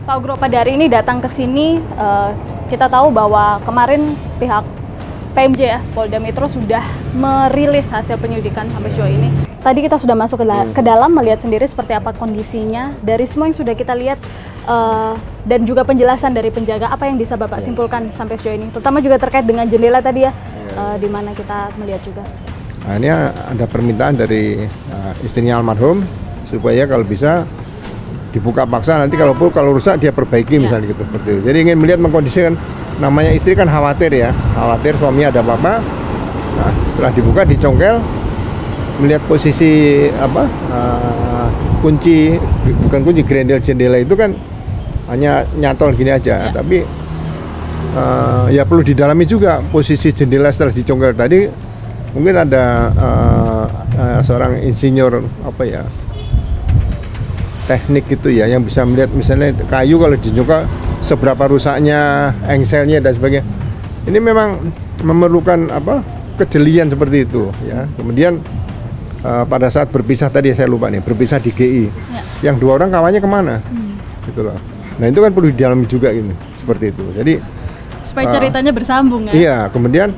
Pak Ugro, pada hari ini datang ke sini, kita tahu bahwa kemarin pihak PMJ ya, Polda Metro sudah merilis hasil penyelidikan sampai sejauh ini. Tadi kita sudah masuk ke dalam melihat sendiri seperti apa kondisinya. Dari semua yang sudah kita lihat dan juga penjelasan dari penjaga, apa yang bisa Bapak simpulkan sampai sejauh ini? Terutama juga terkait dengan jendela tadi ya, di mana kita melihat juga. Nah, ini ada permintaan dari istrinya almarhum supaya kalau bisa dibuka paksa, nanti kalau rusak dia perbaiki misalnya gitu, seperti itu. Jadi ingin melihat mengkondisikan, namanya istri kan khawatir ya, khawatir suaminya ada apa-apa. Nah, setelah dibuka dicongkel, melihat posisi apa kunci, bukan kunci, grendel jendela itu kan hanya nyantol gini aja, tapi ya perlu didalami juga posisi jendela setelah dicongkel tadi. Mungkin ada seorang insinyur apa ya, teknik gitu ya, yang bisa melihat misalnya kayu kalau dicongkel seberapa rusaknya, engselnya dan sebagainya. Ini memang memerlukan apa, kejelian seperti itu ya. Kemudian pada saat berpisah tadi saya lupa nih, berpisah di GI, yang dua orang kawannya kemana, gitu loh. Nah itu kan perlu didalami juga ini, seperti itu. Jadi supaya ceritanya bersambung ya. Iya, kemudian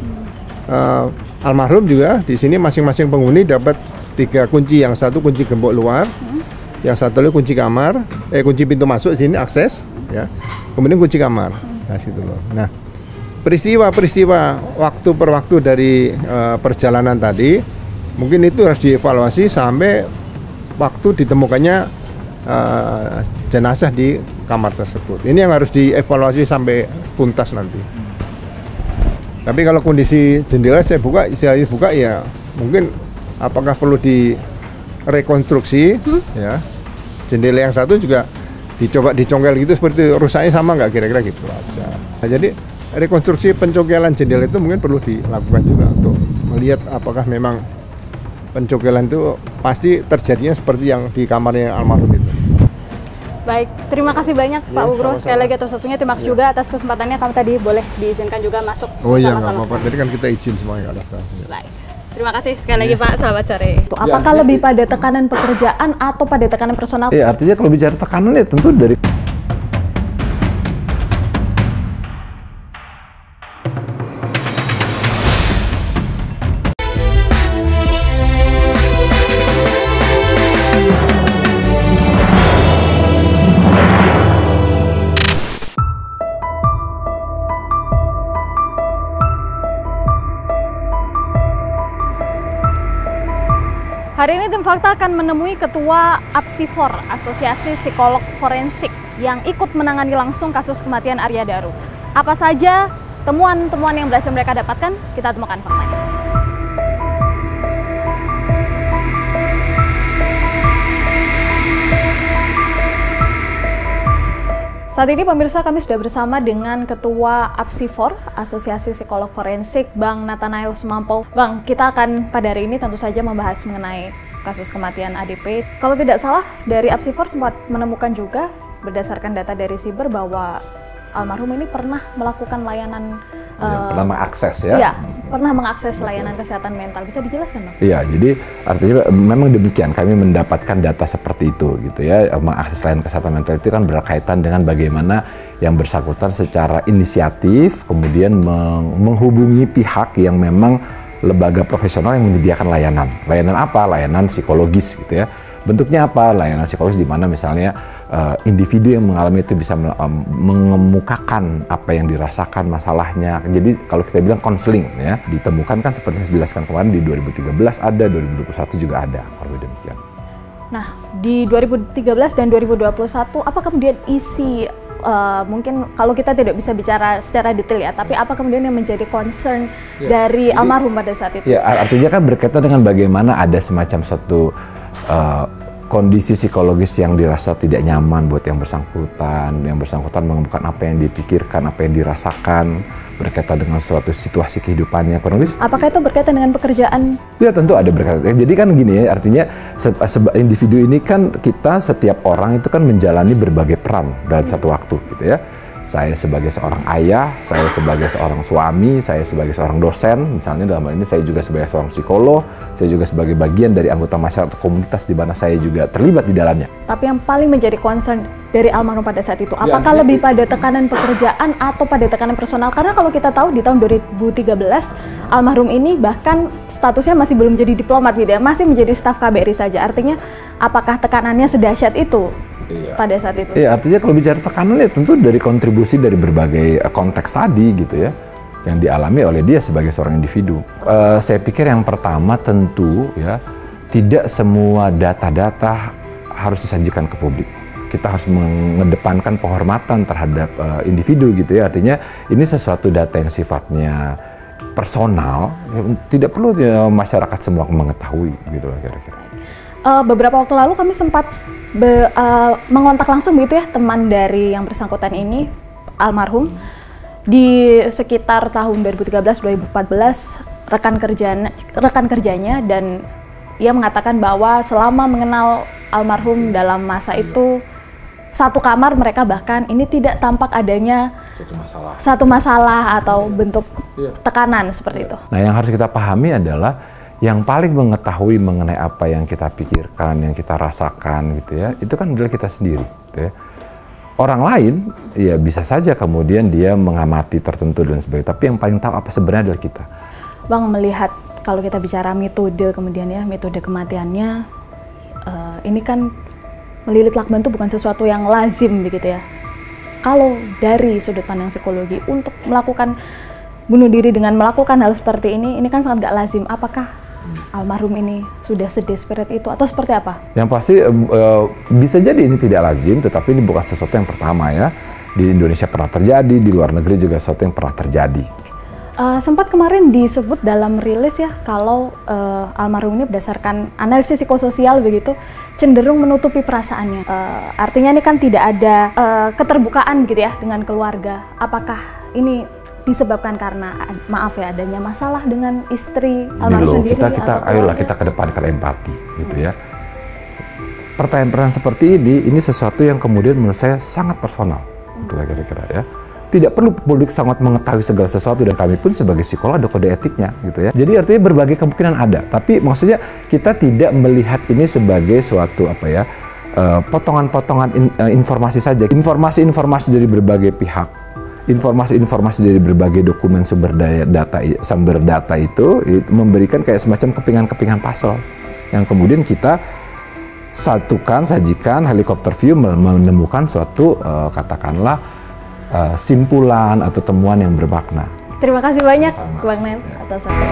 almarhum juga di sini masing-masing penghuni dapat 3 kunci, yang satu kunci gembok luar, yang satu lagi kunci kamar, kunci pintu masuk sini akses, ya. Kemudian kunci kamar, nah situ loh. Nah peristiwa waktu per waktu dari perjalanan tadi, mungkin itu harus dievaluasi sampai waktu ditemukannya jenazah di kamar tersebut. Ini yang harus dievaluasi sampai tuntas nanti. Tapi kalau kondisi jendela saya buka, istilahnya buka ya, mungkin apakah perlu direkonstruksi ya. Jendela yang satu juga dicoba dicongkel gitu, seperti rusaknya sama nggak, kira-kira gitu aja. Nah, jadi rekonstruksi pencongkelan jendela itu mungkin perlu dilakukan juga untuk melihat apakah memang pencongkelan itu pasti terjadinya seperti yang di kamarnya almarhum itu. Baik, terima kasih banyak Pak Ugro. Sekali lagi atas waktunya, terima kasih juga atas kesempatannya. Kami tadi boleh diizinkan juga masuk. Oh iya, nggak apa-apa. Tadi kan kita izin semuanya. Baik. Terima kasih sekali lagi Pak, selamat sore. Apakah lebih pada tekanan pekerjaan atau pada tekanan personal? Ya, artinya kalau bicara tekanan ya tentu dari Hari ini tim Fakta akan menemui Ketua APSIFOR, Asosiasi Psikolog Forensik, yang ikut menangani langsung kasus kematian Arya Daru. Apa saja temuan-temuan yang berhasil mereka dapatkan? Kita temukan faktanya. Saat ini pemirsa, kami sudah bersama dengan Ketua APSIFOR, Asosiasi Psikolog Forensik, Bang Nathanael Sumampo. Bang, kita akan pada hari ini tentu saja membahas mengenai kasus kematian ADP. Kalau tidak salah, dari APSIFOR sempat menemukan juga berdasarkan data dari Siber bahwa almarhum ini pernah melakukan layanan pernah mengakses ya? Iya, pernah mengakses layanan kesehatan mental. Bisa dijelaskan, Bang? Iya, jadi artinya memang demikian. Kami mendapatkan data seperti itu, gitu ya. Mengakses layanan kesehatan mental itu kan berkaitan dengan bagaimana yang bersangkutan secara inisiatif kemudian menghubungi pihak yang memang lembaga profesional yang menyediakan layanan. Layanan apa? Layanan psikologis, gitu ya. Bentuknya apa? Layanan psikologis di mana misalnya individu yang mengalami itu bisa mengemukakan apa yang dirasakan, masalahnya. Jadi kalau kita bilang konseling ya, ditemukan kan seperti yang saya jelaskan kemarin di 2013 ada, 2021 juga ada, kurang demikian. Nah, di 2013 dan 2021 apa kemudian isi mungkin kalau kita tidak bisa bicara secara detail ya, tapi apa kemudian yang menjadi concern dari almarhum pada saat itu? Ya, artinya kan berkaitan dengan bagaimana ada semacam satu kondisi psikologis yang dirasa tidak nyaman buat yang bersangkutan mengemukakan apa yang dipikirkan, apa yang dirasakan, berkaitan dengan suatu situasi kehidupannya, kurang lebih. Apakah itu berkaitan dengan pekerjaan? Ya tentu ada berkaitan. Jadi kan gini ya, artinya individu ini kan kita, setiap orang itu kan menjalani berbagai peran dalam satu waktu gitu ya. saya sebagai seorang ayah, saya sebagai seorang suami, saya sebagai seorang dosen, misalnya dalam hal ini saya juga sebagai seorang psikolog, saya juga sebagai bagian dari anggota masyarakat atau komunitas di mana saya juga terlibat di dalamnya. Tapi yang paling menjadi concern dari almarhum pada saat itu, apakah lebih pada tekanan pekerjaan atau pada tekanan personal? Karena kalau kita tahu di tahun 2013, almarhum ini bahkan statusnya masih belum jadi diplomat gitu ya, masih menjadi staf KBRI saja. Artinya apakah tekanannya sedahsyat itu? Pada saat itu. Iya, artinya kalau bicara tekanan ya tentu dari kontribusi dari berbagai konteks tadi gitu ya, yang dialami oleh dia sebagai seorang individu. Saya pikir yang pertama tentu ya, tidak semua data-data harus disajikan ke publik. Kita harus mengedepankan penghormatan terhadap individu gitu ya. Artinya ini sesuatu data yang sifatnya personal, ya, tidak perlu ya, masyarakat semua mengetahui gitu lah kira-kira. Beberapa waktu lalu kami sempat mengontak langsung gitu ya teman dari yang bersangkutan ini, almarhum, di sekitar tahun 2013-2014 rekan kerjanya, dan ia mengatakan bahwa selama mengenal almarhum dalam masa itu satu kamar mereka, bahkan ini tidak tampak adanya satu masalah atau bentuk tekanan seperti itu. Nah, yang harus kita pahami adalah yang paling mengetahui mengenai apa yang kita pikirkan, yang kita rasakan gitu ya, itu kan adalah kita sendiri gitu ya. Orang lain ya bisa saja kemudian dia mengamati tertentu dan sebagainya, tapi yang paling tahu apa sebenarnya adalah kita. Bang, melihat kalau kita bicara metode kemudian ya, metode kematiannya, ini kan melilit lakban itu bukan sesuatu yang lazim begitu ya. Kalau dari sudut pandang psikologi untuk melakukan bunuh diri dengan melakukan hal seperti ini kan sangat gak lazim. Apakah almarhum ini sudah sedesperate itu atau seperti apa? Yang pasti bisa jadi ini tidak lazim, tetapi ini bukan sesuatu yang pertama ya. Di Indonesia pernah terjadi, di luar negeri juga sesuatu yang pernah terjadi. Sempat kemarin disebut dalam rilis ya, kalau almarhum ini berdasarkan analisis psikososial begitu, cenderung menutupi perasaannya. Artinya ini kan tidak ada keterbukaan gitu ya dengan keluarga. Apakah ini disebabkan karena maaf ya adanya masalah dengan istri almarhum sendiri? Ayolah kita kedepankan empati gitu ya. Pertanyaan-pertanyaan seperti ini sesuatu yang kemudian menurut saya sangat personal, itulah kira-kira ya. Tidak perlu publik sangat mengetahui segala sesuatu, dan kami pun sebagai psikolog ada kode etiknya gitu ya. Jadi artinya berbagai kemungkinan ada, tapi maksudnya kita tidak melihat ini sebagai suatu apa ya, potongan-potongan informasi saja. Informasi-informasi dari berbagai pihak, informasi-informasi dari berbagai dokumen sumber data itu memberikan kayak semacam kepingan-kepingan puzzle yang kemudian kita satukan, sajikan, helikopter view menemukan suatu katakanlah simpulan atau temuan yang bermakna. Terima kasih banyak Bang Nel atas waktu.